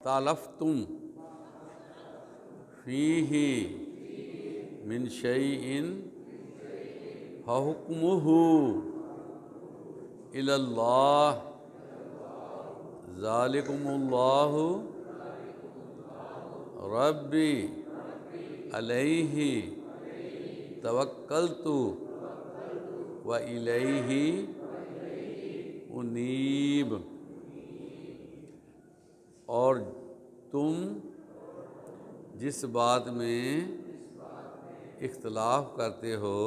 اختلفتم فیہ من شیء فحکمہ الی اللہ ذالکم اللہ ربی علیہ توکلت وإلیہ انیب۔ اور تم جس بات میں اختلاف کرتے ہو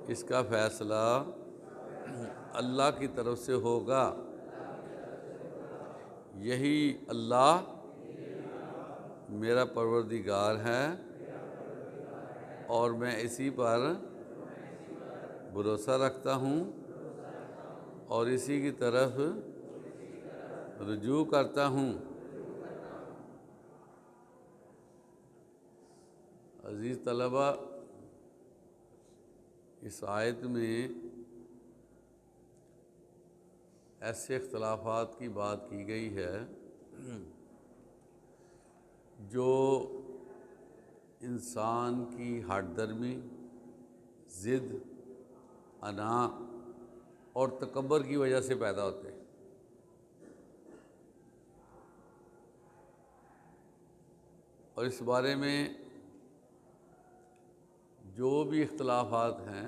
اس کا فیصلہ اللہ کی طرف سے ہوگا، یہی اللہ میرا پروردگار ہے اور میں اسی پر بھروسہ رکھتا ہوں اور اسی کی طرف رجوع کرتا ہوں۔ عزیز طلبہ، اس آیت میں ایسے اختلافات کی بات کی گئی ہے جو انسان کی ہٹ درمی، ضد، انا اور تکبر کی وجہ سے پیدا ہوتے ہیں۔ اور اس بارے میں جو بھی اختلافات ہیں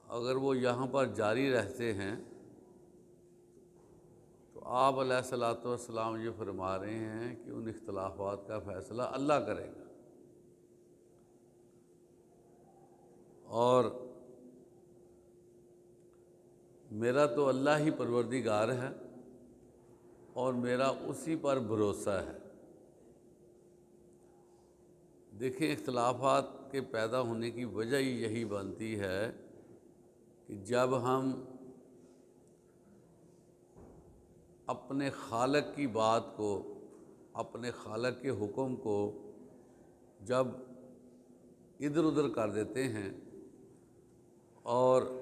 اگر وہ یہاں پر جاری رہتے ہیں تو آپ علیہ الصلوۃ والسلام یہ فرما رہے ہیں کہ ان اختلافات کا فیصلہ اللہ کرے گا، اور میرا تو اللہ ہی پروردگار ہے اور میرا اسی پر بھروسہ ہے۔ دیکھیں، اختلافات کے پیدا ہونے کی وجہ ہی یہی بنتی ہے کہ جب ہم اپنے خالق کی بات کو، اپنے خالق کے حکم کو جب ادھر ادھر کر دیتے ہیں اور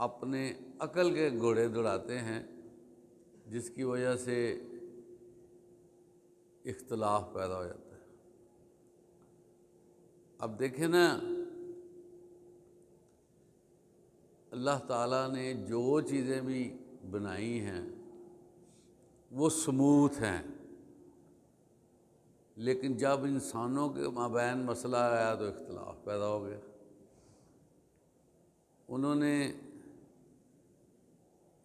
اپنے عقل کے گھوڑے دوڑاتے ہیں، جس کی وجہ سے اختلاف پیدا ہو جاتا ہے۔ اب دیکھیں نا، اللہ تعالیٰ نے جو چیزیں بھی بنائی ہیں وہ سموتھ ہیں، لیکن جب انسانوں کے مابین مسئلہ آیا تو اختلاف پیدا ہو گیا۔ انہوں نے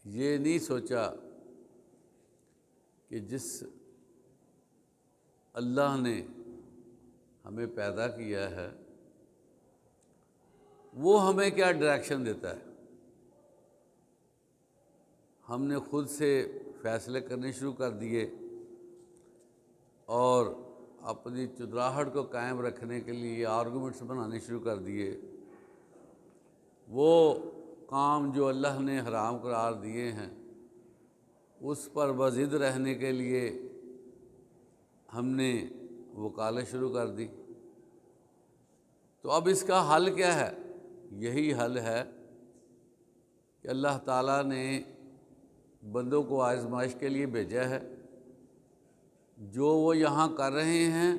یہ نہیں سوچا کہ جس اللہ نے ہمیں پیدا کیا ہے وہ ہمیں کیا ڈائریکشن دیتا ہے۔ ہم نے خود سے فیصلے کرنے شروع کر دیے اور اپنی چدراہٹ کو قائم رکھنے کے لیے آرگومنٹس بنانے شروع کر دیے۔ وہ کام جو اللہ نے حرام قرار دیے ہیں اس پر بضد رہنے کے لیے ہم نے وکالت شروع کر دی۔ تو اب اس کا حل کیا ہے؟ یہی حل ہے کہ اللہ تعالیٰ نے بندوں کو آزمائش کے لیے بھیجا ہے۔ جو وہ یہاں کر رہے ہیں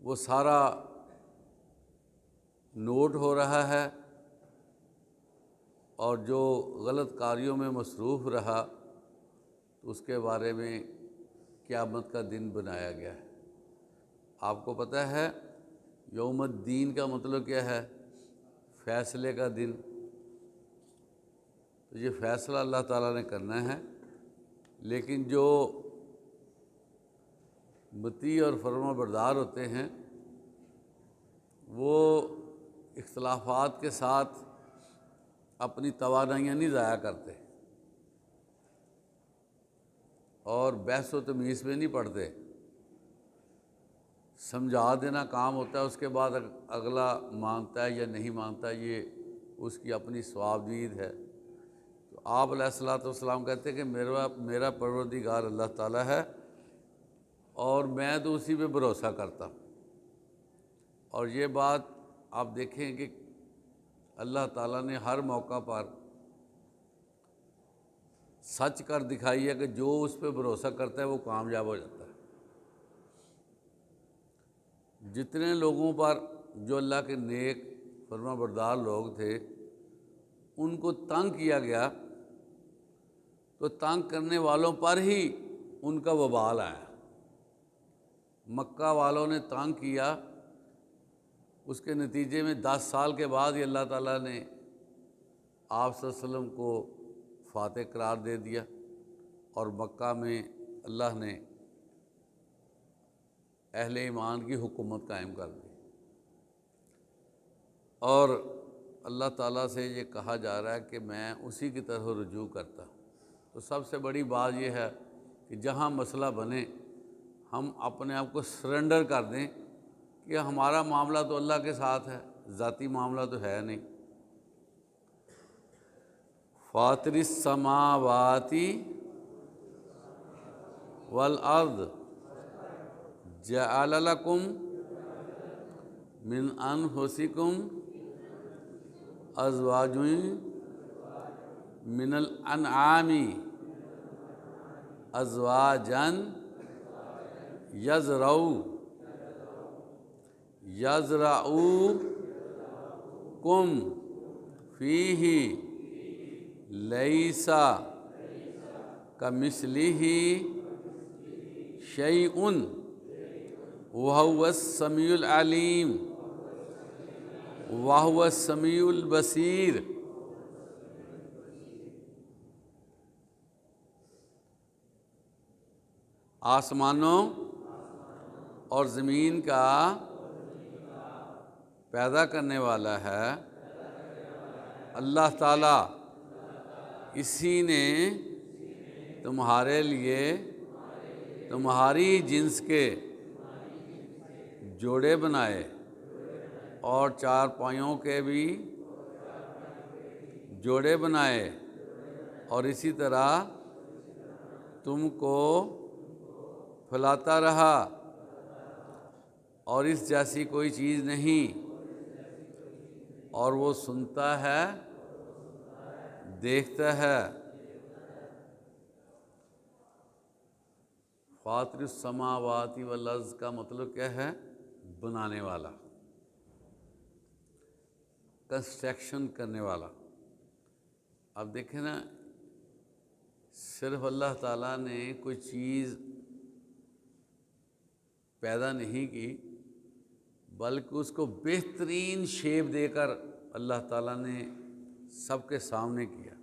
وہ سارا نوٹ ہو رہا ہے، اور جو غلط کاریوں میں مصروف رہا تو اس کے بارے میں قیامت کا دن بنایا گیا ہے۔ آپ کو پتہ ہے یوم الدین کا مطلب کیا ہے؟ فیصلے کا دن۔ تو یہ فیصلہ اللہ تعالیٰ نے کرنا ہے، لیکن جو مطیع اور فرما بردار ہوتے ہیں وہ اختلافات کے ساتھ اپنی توانائیاں نہیں ضائع کرتے اور بحث و تمیز میں نہیں پڑتے۔ سمجھا دینا کام ہوتا ہے، اس کے بعد اگلا مانتا ہے یا نہیں مانتا یہ اس کی اپنی ثوابدید ہے۔ تو آپ علیہ الصلوۃ والسلام کہتے ہیں کہ میرا پروردگار اللہ تعالیٰ ہے اور میں تو اسی پہ بھروسہ کرتا ہوں۔ اور یہ بات آپ دیکھیں کہ اللہ تعالیٰ نے ہر موقع پر سچ کر دکھائی ہے کہ جو اس پہ بھروسہ کرتا ہے وہ کامیاب ہو جاتا ہے۔ جتنے لوگوں پر جو اللہ کے نیک فرما بردار لوگ تھے ان کو تنگ کیا گیا تو تنگ کرنے والوں پر ہی ان کا وبال آیا۔ مکہ والوں نے تنگ کیا، اس کے نتیجے میں 10 سال کے بعد ہی اللہ تعالیٰ نے آپ صلی اللہ علیہ وسلم کو فاتح قرار دے دیا اور مکہ میں اللہ نے اہل ایمان کی حکومت قائم کر دی۔ اور اللہ تعالیٰ سے یہ کہا جا رہا ہے کہ میں اسی کی طرف رجوع کرتا ہوں۔ تو سب سے بڑی بات یہ ہے کہ جہاں مسئلہ بنے ہم اپنے آپ کو سرنڈر کر دیں کہ ہمارا معاملہ تو اللہ کے ساتھ ہے، ذاتی معاملہ تو ہے نہیں۔ فاطر السماوات والارض جعل لکم من انفسکم ازواج من الانعام ازواجا یزرعوکم فیہ لیس کمثلہ شیء وہو السمیع العلیم وہو السمیع البصیر۔ آسمانوں اور زمین کا پیدا کرنے والا ہے اللہ تعالیٰ، اسی نے تمہارے لیے تمہاری جنس کے جوڑے بنائے اور چارپائیوں کے بھی جوڑے بنائے، اور اسی طرح تم کو پھیلاتا رہا، اور اس جیسی کوئی چیز نہیں، اور وہ سنتا ہے دیکھتا ہے۔ فاطر السماوات والارض کا مطلب کیا ہے؟ بنانے والا، کنسٹرکشن کرنے والا۔ اب دیکھیں نا، صرف اللہ تعالیٰ نے کوئی چیز پیدا نہیں کی بلکہ اس کو بہترین شیپ دے کر اللہ تعالیٰ نے سب کے سامنے کیا۔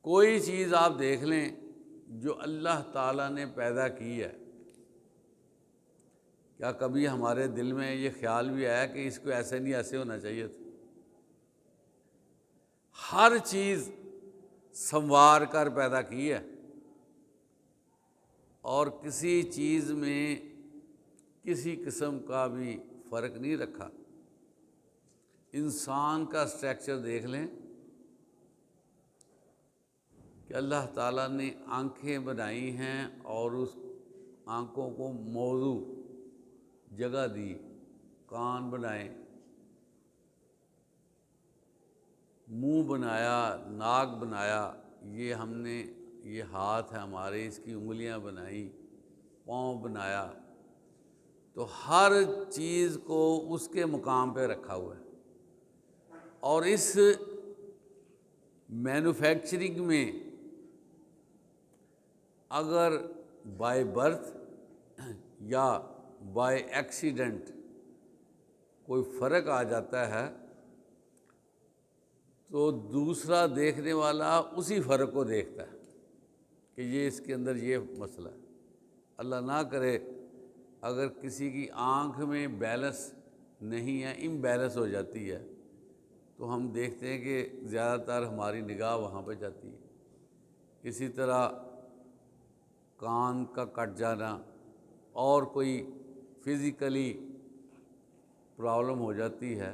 کوئی چیز آپ دیکھ لیں جو اللہ تعالیٰ نے پیدا کی ہے، کیا کبھی ہمارے دل میں یہ خیال بھی آیا کہ اس کو ایسے نہیں ایسے ہونا چاہیے تھا؟ ہر چیز سنوار کر پیدا کی ہے، اور کسی چیز میں کسی قسم کا بھی فرق نہیں رکھا۔ انسان کا اسٹرکچر دیکھ لیں کہ اللہ تعالیٰ نے آنکھیں بنائی ہیں اور اس آنکھوں کو موضوع جگہ دی، کان بنائے، منہ بنایا، ناک بنایا، یہ ہم نے یہ ہاتھ ہے ہمارے، اس کی انگلیاں بنائی، پاؤں بنایا، تو ہر چیز کو اس کے مقام پہ رکھا ہوا ہے۔ اور اس مینوفیکچرنگ میں اگر بائی برتھ یا بائی ایکسیڈنٹ کوئی فرق آ جاتا ہے تو دوسرا دیکھنے والا اسی فرق کو دیکھتا ہے کہ یہ اس کے اندر یہ مسئلہ ہے۔ اللہ نہ کرے اگر کسی کی آنکھ میں بیلنس نہیں ہے، امبیلنس ہو جاتی ہے، تو ہم دیکھتے ہیں کہ زیادہ تر ہماری نگاہ وہاں پہ جاتی ہے۔ اسی طرح کان کا کٹ جانا اور کوئی فزیکلی پرابلم ہو جاتی ہے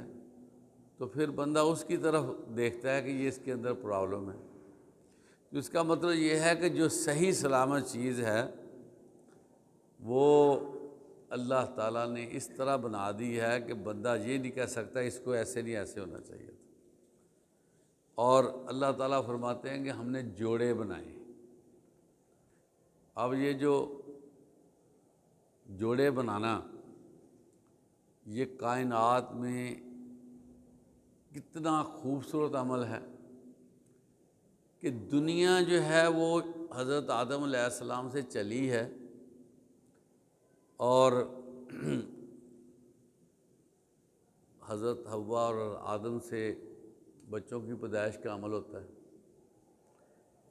تو پھر بندہ اس کی طرف دیکھتا ہے کہ یہ اس کے اندر پرابلم ہے۔ اس کا مطلب یہ ہے کہ جو صحیح سلامت چیز ہے وہ اللہ تعالیٰ نے اس طرح بنا دی ہے کہ بندہ یہ نہیں کہہ سکتا اس کو ایسے نہیں ایسے ہونا چاہیے تھا۔ اور اللہ تعالیٰ فرماتے ہیں کہ ہم نے جوڑے بنائے۔ اب یہ جو جوڑے بنانا یہ کائنات میں کتنا خوبصورت عمل ہے کہ دنیا جو ہے وہ حضرت آدم علیہ السلام سے چلی ہے، اور حضرت حوا اور آدم سے بچوں کی پیدائش کا عمل ہوتا ہے،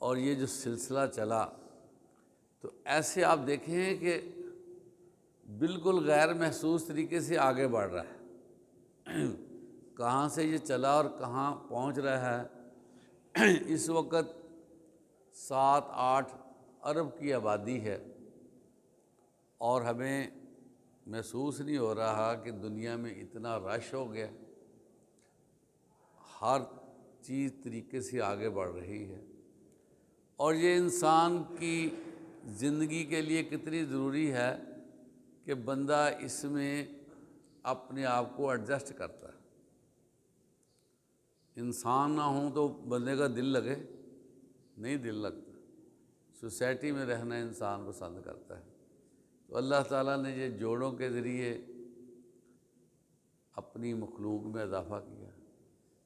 اور یہ جو سلسلہ چلا تو ایسے آپ دیکھیں کہ بالکل غیر محسوس طریقے سے آگے بڑھ رہا ہے۔ کہاں سے یہ چلا اور کہاں پہنچ رہا ہے؟ اس وقت 7-8 ارب کی آبادی ہے، اور ہمیں محسوس نہیں ہو رہا کہ دنیا میں اتنا رش ہو گیا، ہر چیز طریقے سے آگے بڑھ رہی ہے، اور یہ انسان کی زندگی کے لیے کتنی ضروری ہے کہ بندہ اس میں اپنے آپ کو ایڈجسٹ کرتا ہے۔ انسان نہ ہوں تو بندے کا دل لگے؟ نہیں دل لگتا۔ سوسائٹی میں رہنا انسان پسند کرتا ہے۔ تو اللہ تعالیٰ نے یہ جوڑوں کے ذریعے اپنی مخلوق میں اضافہ کیا،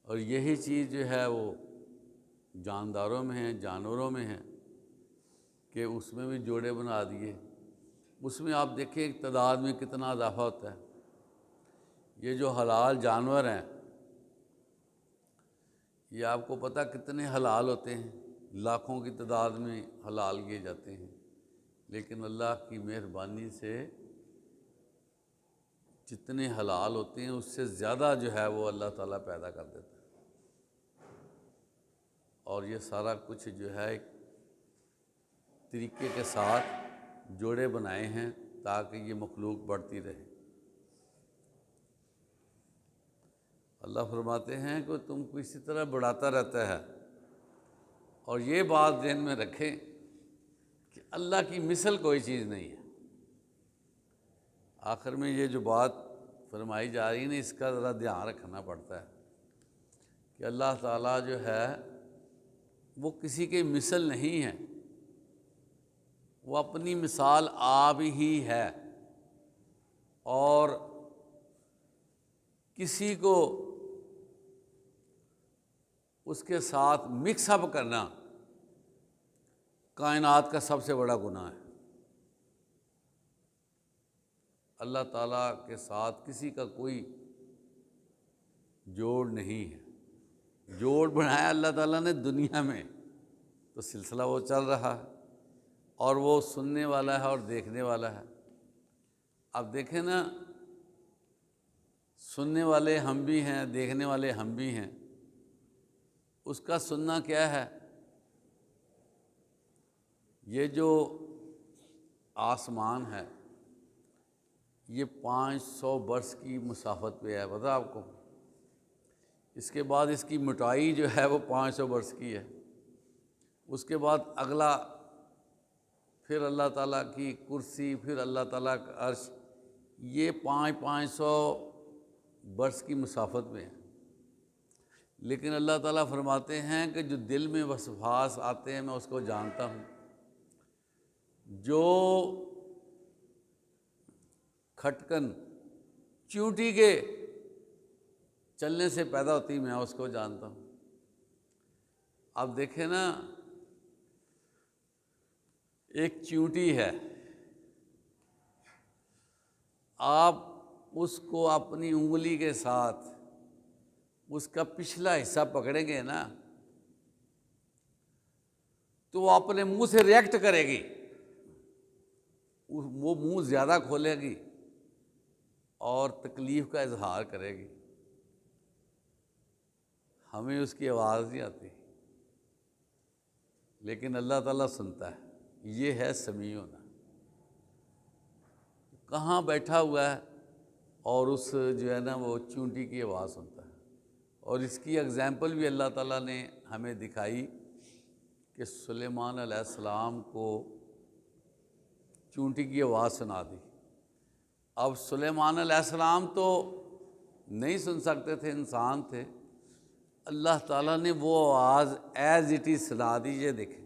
اور یہی چیز جو ہے وہ جانداروں میں ہے، جانوروں میں ہے، کہ اس میں بھی جوڑے بنا دیے۔ اس میں آپ دیکھیں ایک تعداد میں کتنا اضافہ ہوتا ہے۔ یہ جو حلال جانور ہیں یہ آپ کو پتہ کتنے حلال ہوتے ہیں، لاکھوں کی تعداد میں حلال کیے جاتے ہیں، لیکن اللہ کی مہربانی سے جتنے حلال ہوتے ہیں اس سے زیادہ جو ہے وہ اللہ تعالیٰ پیدا کر دیتا ہے، اور یہ سارا کچھ جو ہے ایک طریقے کے ساتھ جوڑے بنائے ہیں تاکہ یہ مخلوق بڑھتی رہے۔ اللہ فرماتے ہیں کہ تم کو اسی طرح بڑھاتا رہتا ہے، اور یہ بات ذہن میں رکھیں کہ اللہ کی مثل کوئی چیز نہیں ہے۔ آخر میں یہ جو بات فرمائی جا رہی ہے نا، اس کا ذرا دھیان رکھنا پڑتا ہے کہ اللہ تعالیٰ جو ہے وہ کسی کے مثل نہیں ہے، وہ اپنی مثال آپ ہی ہے، اور کسی کو اس کے ساتھ مکس اپ کرنا کائنات کا سب سے بڑا گناہ ہے۔ اللہ تعالیٰ کے ساتھ کسی کا کوئی جوڑ نہیں ہے۔ جوڑ بنایا اللہ تعالیٰ نے دنیا میں، تو سلسلہ وہ چل رہا ہے، اور وہ سننے والا ہے اور دیکھنے والا ہے۔ اب دیکھیں نا، سننے والے ہم بھی ہیں، دیکھنے والے ہم بھی ہیں۔ اس کا سننا کیا ہے؟ یہ جو آسمان ہے یہ 500 برس کی مسافت پہ ہے، پتہ آپ کو؟ اس کے بعد اس کی موٹائی جو ہے وہ 500 برس کی ہے۔ اس کے بعد اگلا پھر اللہ تعالیٰ کی کرسی، پھر اللہ تعالیٰ کا عرش، یہ 500 برس کی مسافت میں ہے۔ لیکن اللہ تعالیٰ فرماتے ہیں کہ جو دل میں وسواس آتے ہیں میں اس کو جانتا ہوں، جو کھٹکن چیونٹی کے چلنے سے پیدا ہوتی میں اس کو جانتا ہوں۔ اب دیکھیں نا، ایک چیونٹی ہے، آپ اس کو اپنی انگلی کے ساتھ اس کا پچھلا حصہ پکڑیں گے نا تو وہ اپنے منہ سے ریئیکٹ کرے گی، وہ منہ زیادہ کھولے گی اور تکلیف کا اظہار کرے گی۔ ہمیں اس کی آواز نہیں آتی، لیکن اللہ تعالیٰ سنتا ہے۔ یہ ہے سمیع ہونا۔ کہاں بیٹھا ہوا ہے اور اس جو ہے نا وہ چونٹی کی آواز سنتا ہے۔ اور اس کی اگزامپل بھی اللہ تعالیٰ نے ہمیں دکھائی کہ سلیمان علیہ السلام کو چونٹی کی آواز سنا دی۔ اب سلیمان علیہ السلام تو نہیں سن سکتے تھے، انسان تھے، اللہ تعالیٰ نے وہ آواز ایز اٹ از سنا دی، یہ دیکھیں۔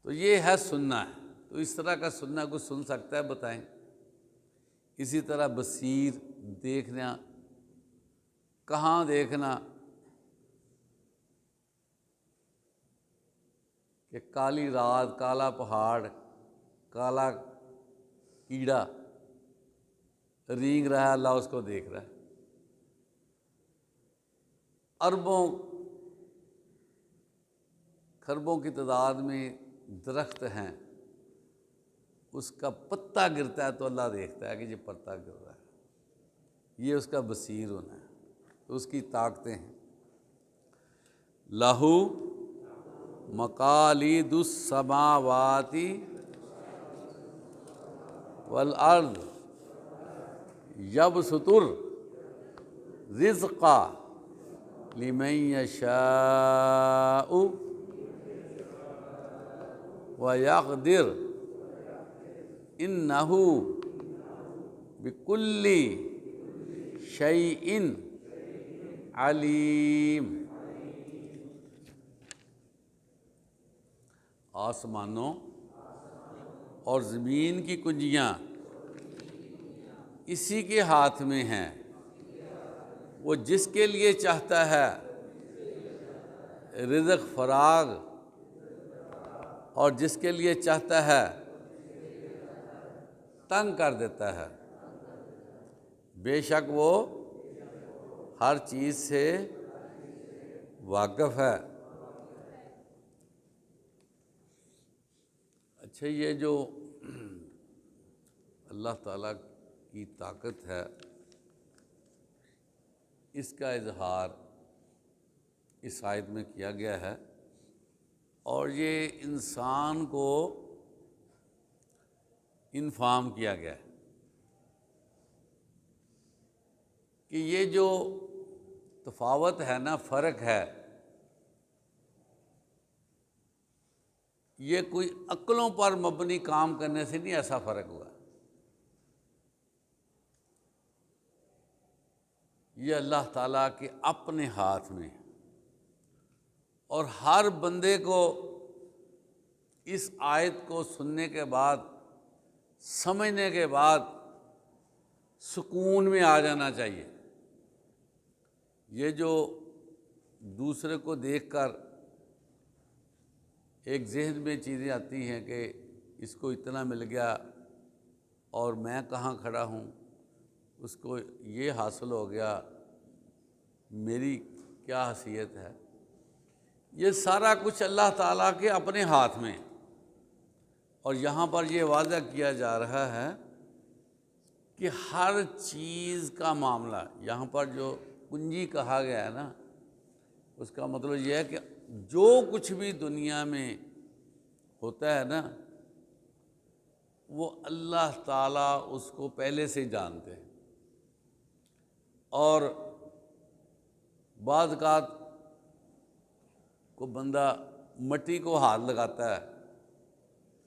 تو یہ ہے سننا ہے۔ تو اس طرح کا سننا کوئی سن سکتا ہے؟ بتائیں۔ اسی طرح بصیر، دیکھنا، کہاں دیکھنا کہ کالی رات، کالا پہاڑ، کالا کیڑا رینگ رہا ہے، اللہ اس کو دیکھ رہا ہے۔ اربوں کھربوں کی تعداد میں درخت ہیں، اس کا پتا گرتا ہے تو اللہ دیکھتا ہے کہ یہ پتا گر رہا ہے۔ یہ اس کا بصیر ہونا ہے، تو اس کی طاقتیں ہیں۔ لہو مقالید السماوات والارض یبسط الرزق لمن یشاء ویقدر انہ بکل شیء علیم۔ آسمانوں اور زمین کی کنجیاں اسی کے ہاتھ میں ہیں، وہ جس کے لیے چاہتا ہے رزق فراغ، اور جس کے لیے چاہتا ہے تنگ کر دیتا ہے۔ بے شک وہ ہر چیز سے واقف ہے۔ اچھا، یہ جو اللہ تعالیٰ کی طاقت ہے، اس کا اظہار اس آیت میں کیا گیا ہے، اور یہ انسان کو انفارم کیا گیا ہے کہ یہ جو تفاوت ہے نا، فرق ہے، یہ کوئی عقلوں پر مبنی کام کرنے سے نہیں ایسا فرق ہوا۔ یہ اللہ تعالیٰ کے اپنے ہاتھ میں ہے، اور ہر بندے کو اس آیت کو سننے کے بعد، سمجھنے کے بعد سکون میں آ جانا چاہیے۔ یہ جو دوسرے کو دیکھ کر ایک ذہن میں چیزیں آتی ہیں کہ اس کو اتنا مل گیا اور میں کہاں کھڑا ہوں، اس کو یہ حاصل ہو گیا، میری کیا حیثیت ہے، یہ سارا کچھ اللہ تعالیٰ کے اپنے ہاتھ میں۔ اور یہاں پر یہ واضح کیا جا رہا ہے کہ ہر چیز کا معاملہ، یہاں پر جو کنجی کہا گیا ہے نا، اس کا مطلب یہ ہے کہ جو کچھ بھی دنیا میں ہوتا ہے نا، وہ اللہ تعالیٰ اس کو پہلے سے جانتے ہیں۔ اور بعض اوقات کو بندہ مٹی کو ہاتھ لگاتا ہے،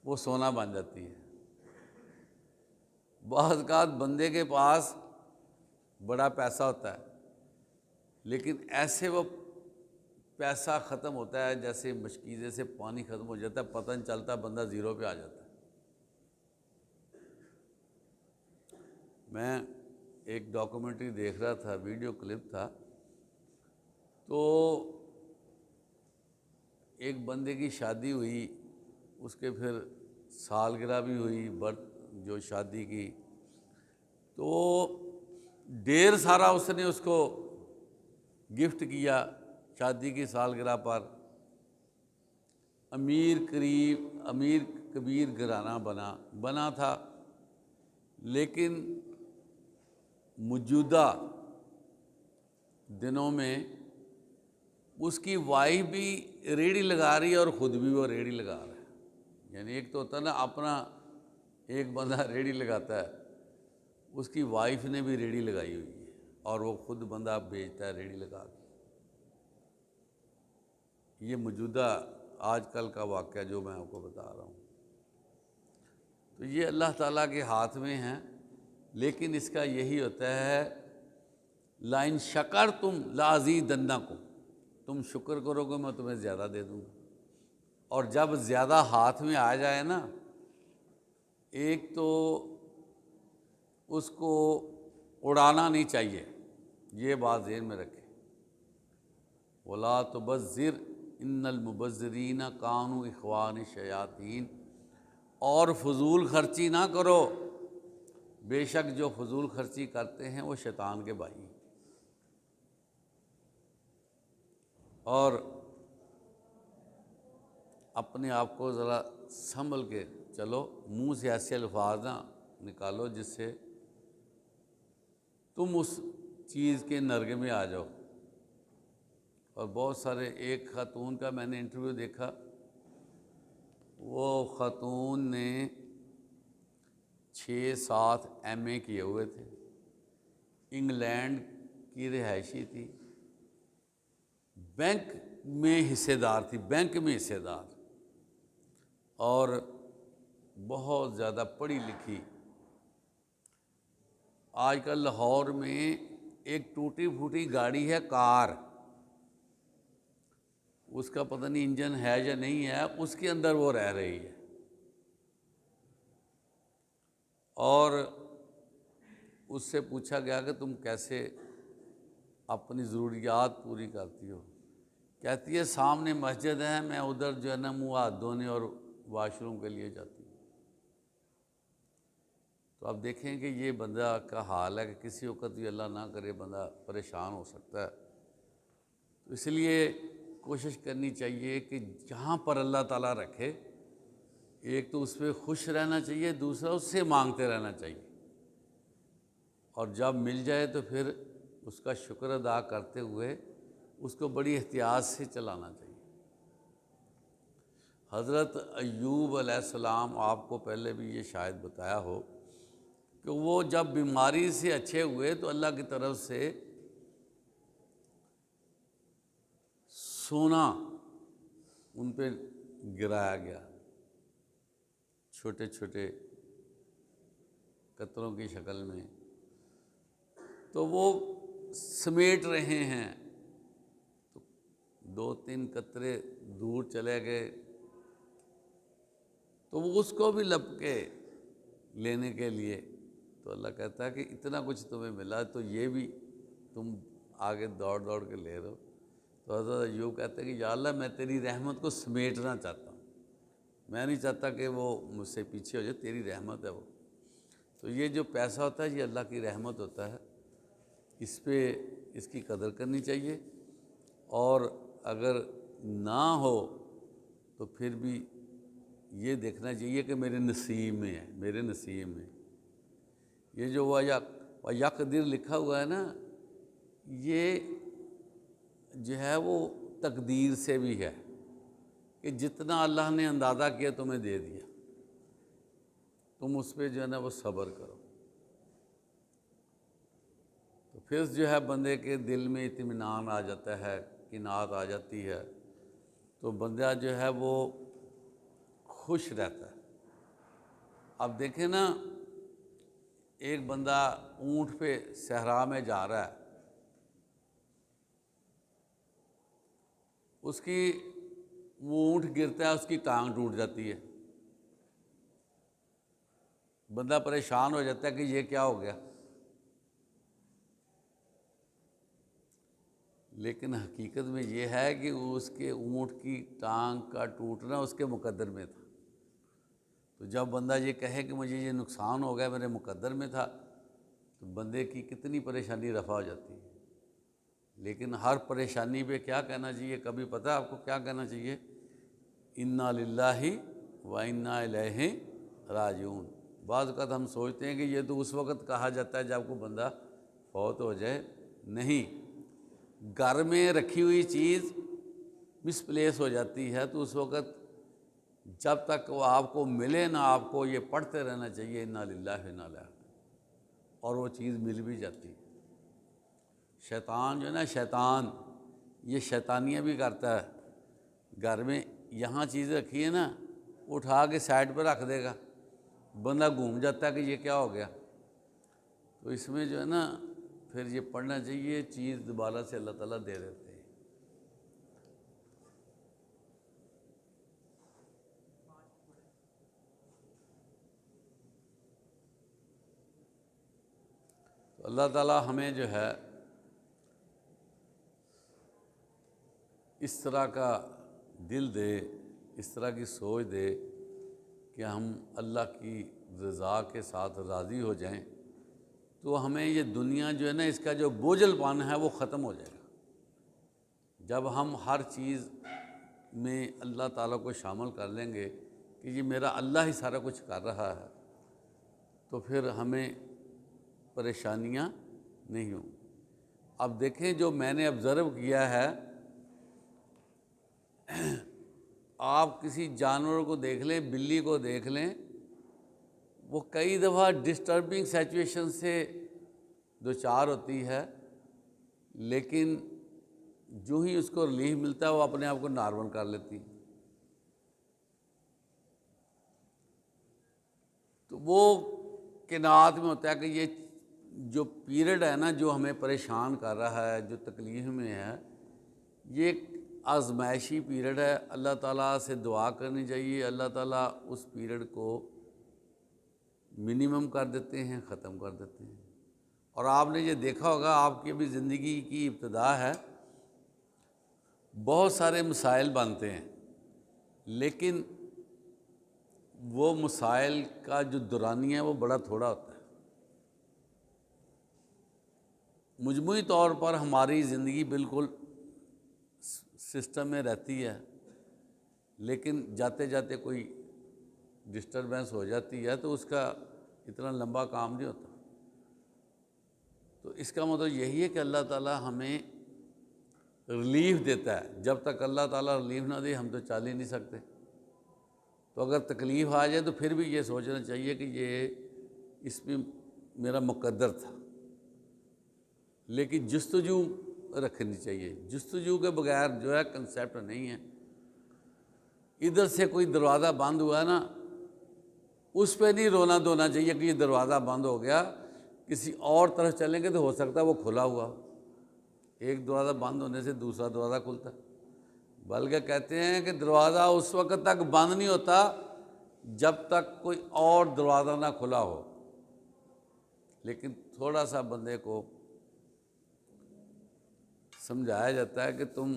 وہ سونا بن جاتی ہے۔ بعض اوقات بندے کے پاس بڑا پیسہ ہوتا ہے، لیکن ایسے وہ پیسہ ختم ہوتا ہے جیسے مشکیزے سے پانی ختم ہو جاتا ہے، پتہ نہیں چلتا، بندہ زیرو پہ آ جاتا ہے۔ میں ایک ڈاکومنٹری دیکھ رہا تھا، ویڈیو کلپ تھا، تو ایک بندے کی شادی ہوئی، اس کے پھر سالگرہ بھی ہوئی، برتھ جو شادی کی، تو ڈھیر سارا اس نے اس کو گفٹ کیا شادی کی سالگرہ پر۔ امیر کبیر گھرانہ بنا تھا، لیکن موجودہ دنوں میں اس کی وائف بھی ریڑھی لگا رہی ہے اور خود بھی وہ ریڑھی لگا رہا ہے۔ یعنی ایک تو ہوتا ہے نا، اپنا ایک بندہ ریڑھی لگاتا ہے، اس کی وائف نے بھی ریڑھی لگائی ہوئی ہے، اور وہ خود بندہ بیچتا ہے ریڑھی لگا کے۔ یہ موجودہ آج کل کا واقعہ جو میں آپ کو بتا رہا ہوں، تو یہ اللہ تعالیٰ کے ہاتھ میں ہیں، لیکن اس کا یہی ہوتا ہے لَإِن شَكَرْتُمْ لَأَزِيدَنَّكُمْ، تم شکر کرو گے میں تمہیں زیادہ دے دوں گا۔ اور جب زیادہ ہاتھ میں آ جائے نا، ایک تو اس کو اڑانا نہیں چاہیے، یہ بات ذہن میں رکھیں۔ وَلَا تُبَذِّرْ إِنَّ الْمُبَذِّرِينَ كَانُوا إِخْوَانَ الشَّيَاطِينَ، اور فضول خرچی نہ کرو، بے شک جو فضول خرچی کرتے ہیں وہ شیطان کے بھائی ہیں۔ اور اپنے آپ کو ذرا سنبھل کے چلو، منہ سے ایسے الفاظ نہ نکالو جس سے تم اس چیز کے نرغے میں آ جاؤ۔ اور بہت سارے، ایک خاتون کا میں نے انٹرویو دیکھا، وہ خاتون نے 6-7 ایم اے کیے ہوئے تھے، انگلینڈ کی رہائشی تھی، بینک میں حصے دار تھی، بینک میں حصے دار، اور بہت زیادہ پڑھی لکھی۔ آج کل لاہور میں ایک ٹوٹی پھوٹی گاڑی ہے، کار، اس کا پتہ نہیں انجن ہے یا نہیں ہے، اس کے اندر وہ رہ رہی ہے۔ اور اس سے پوچھا گیا کہ تم کیسے اپنی ضروریات پوری کرتی ہو؟ کہتی ہے سامنے مسجد ہے، میں ادھر جو ہے نا منہ ہاتھ دھونے اور واش روم کے لیے جاتی ہوں۔ تو آپ دیکھیں کہ یہ بندہ کا حال ہے کہ کسی وقت بھی اللہ نہ کرے بندہ پریشان ہو سکتا ہے۔ تو اس لیے کوشش کرنی چاہیے کہ جہاں پر اللہ تعالیٰ رکھے، ایک تو اس پہ خوش رہنا چاہیے، دوسرا اس سے مانگتے رہنا چاہیے، اور جب مل جائے تو پھر اس کا شکر ادا کرتے ہوئے اس کو بڑی احتیاط سے چلانا چاہیے۔ حضرت ایوب علیہ السلام، آپ کو پہلے بھی یہ شاید بتایا ہو کہ وہ جب بیماری سے اچھے ہوئے تو اللہ کی طرف سے سونا ان پہ گرایا گیا، چھوٹے چھوٹے قطروں کی شکل میں، تو وہ سمیٹ رہے ہیں، تو 2-3 قطرے دور چلے گئے، تو وہ اس کو بھی لپ کے لینے کے لیے، تو اللہ کہتا ہے کہ اتنا کچھ تمہیں ملا تو یہ بھی تم آگے دوڑ دوڑ کے لے رہے ہو۔ تو حضرت ایوب کہتے ہیں کہ یا اللہ میں تیری رحمت کو سمیٹنا چاہتا ہوں، میں نہیں چاہتا کہ وہ مجھ سے پیچھے ہو جائے، تیری رحمت ہے وہ۔ تو یہ جو پیسہ ہوتا ہے یہ اللہ کی رحمت ہوتا ہے، اس پہ اس کی قدر کرنی چاہیے، اور اگر نہ ہو تو پھر بھی یہ دیکھنا چاہیے کہ میرے نصیب میں ہے، میرے نصیب میں۔ یہ جو وَيَقْدِرْ لکھا ہوا ہے نا، یہ جو ہے وہ تقدیر سے بھی ہے کہ جتنا اللہ نے اندازہ کیا تمہیں دے دیا، تم اس پہ جو ہے نا وہ صبر کرو، تو پھر جو ہے بندے کے دل میں اطمینان آ جاتا ہے، قناعت آ جاتی ہے، تو بندہ جو ہے وہ خوش رہتا ہے۔ اب دیکھیں نا، ایک بندہ اونٹ پہ صحرا میں جا رہا ہے، اس کی وہ اونٹ گرتا ہے، اس کی ٹانگ ٹوٹ جاتی ہے، بندہ پریشان ہو جاتا ہے کہ یہ کیا ہو گیا، لیکن حقیقت میں یہ ہے کہ اس کے اونٹ کی ٹانگ کا ٹوٹنا اس کے مقدر میں تھا۔ تو جب بندہ یہ کہے کہ مجھے یہ نقصان ہو گیا، میرے مقدر میں تھا، تو بندے کی کتنی پریشانی رفع ہو جاتی ہے۔ لیکن ہر پریشانی پہ کیا کہنا چاہیے؟ کبھی پتہ آپ کو کیا کہنا چاہیے؟ انا للہ و انا الیہ راجعون۔ بعض اوقات ہم سوچتے ہیں کہ یہ تو اس وقت کہا جاتا ہے جب کوئی بندہ فوت ہو جائے، نہیں، گھر میں رکھی ہوئی چیز مس پلیس ہو جاتی ہے تو اس وقت جب تک وہ آپ کو ملے نہ، آپ کو یہ پڑھتے رہنا چاہیے انا للہ و انا الیہ، اور وہ چیز مل بھی جاتی ہے۔ شیطان جو ہے نا، شیطان یہ شیطانیاں بھی کرتا ہے، گھر میں یہاں چیز رکھی ہے نا، اٹھا کے سائڈ پہ رکھ دے گا، بندہ گھوم جاتا ہے کہ یہ کیا ہو گیا۔ تو اس میں جو ہے نا پھر یہ پڑھنا چاہیے، چیز دوبارہ سے اللہ تعالیٰ دے دیتے ہیں۔ تو اللہ تعالیٰ ہمیں جو ہے اس طرح کا دل دے، اس طرح کی سوچ دے کہ ہم اللہ کی رضا کے ساتھ راضی ہو جائیں، تو ہمیں یہ دنیا جو ہے نا، اس کا جو بوجھل پن ہے وہ ختم ہو جائے گا۔ جب ہم ہر چیز میں اللہ تعالیٰ کو شامل کر لیں گے کہ یہ میرا اللہ ہی سارا کچھ کر رہا ہے، تو پھر ہمیں پریشانیاں نہیں ہوں۔ اب دیکھیں، جو میں نے آبزرو کیا ہے، آپ کسی جانور کو دیکھ لیں، بلی کو دیکھ لیں، وہ کئی دفعہ ڈسٹربنگ سچویشن سے دوچار ہوتی ہے، لیکن جو ہی اس کو ریلیف ملتا ہے وہ اپنے آپ کو نارمل کر لیتی ہے۔ تو وہ قناعت میں ہوتا ہے کہ یہ جو پیریڈ ہے نا، جو ہمیں پریشان کر رہا ہے، جو تکلیف میں ہے، یہ ایک آزمائشی پیریڈ ہے۔ اللہ تعالیٰ سے دعا کرنی چاہیے، اللہ تعالیٰ اس پیریڈ کو منیمم کر دیتے ہیں، ختم کر دیتے ہیں۔ اور آپ نے یہ دیکھا ہوگا، آپ کی ابھی زندگی کی ابتدا ہے، بہت سارے مسائل بنتے ہیں، لیکن وہ مسائل کا جو دورانیہ ہے وہ بڑا تھوڑا ہوتا ہے۔ مجموعی طور پر ہماری زندگی بالکل سسٹم میں رہتی ہے، لیکن جاتے جاتے کوئی ڈسٹربنس ہو جاتی ہے تو اس کا اتنا لمبا کام نہیں ہوتا۔ تو اس کا مطلب یہی ہے کہ اللہ تعالیٰ ہمیں ریلیف دیتا ہے۔ جب تک اللہ تعالیٰ ریلیف نہ دے ہم تو چل ہی نہیں سکتے۔ تو اگر تکلیف آ جائے تو پھر بھی یہ سوچنا چاہیے کہ یہ اس میں میرا مقدر تھا، لیکن جستجو رکھنی چاہیے۔ جستجو کے بغیر جو ہے کنسیپٹ نہیں ہے۔ ادھر سے کوئی دروازہ بند ہوا ہے نا، اس پہ نہیں رونا دھونا چاہیے کہ یہ دروازہ بند ہو گیا، کسی اور طرف چلیں گے تو ہو سکتا ہے وہ کھلا ہوا ہو۔ ایک دروازہ بند ہونے سے دوسرا دروازہ کھلتا ہے، بلکہ کہتے ہیں کہ دروازہ اس وقت تک بند نہیں ہوتا جب تک کوئی اور دروازہ نہ کھلا ہو۔ لیکن تھوڑا سا بندے کو سمجھایا جاتا ہے کہ تم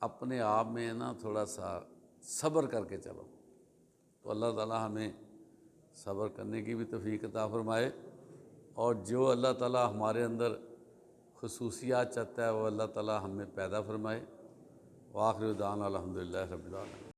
اپنے آپ میں نا تھوڑا سا صبر کر کے چلو۔ تو اللہ تعالیٰ ہمیں صبر کرنے کی بھی توفیق عطا فرمائے، اور جو اللہ تعالیٰ ہمارے اندر خصوصیات چاہتا ہے وہ اللہ تعالیٰ ہمیں پیدا فرمائے۔ وآخر دعوانا الحمدللہ رب العالمین۔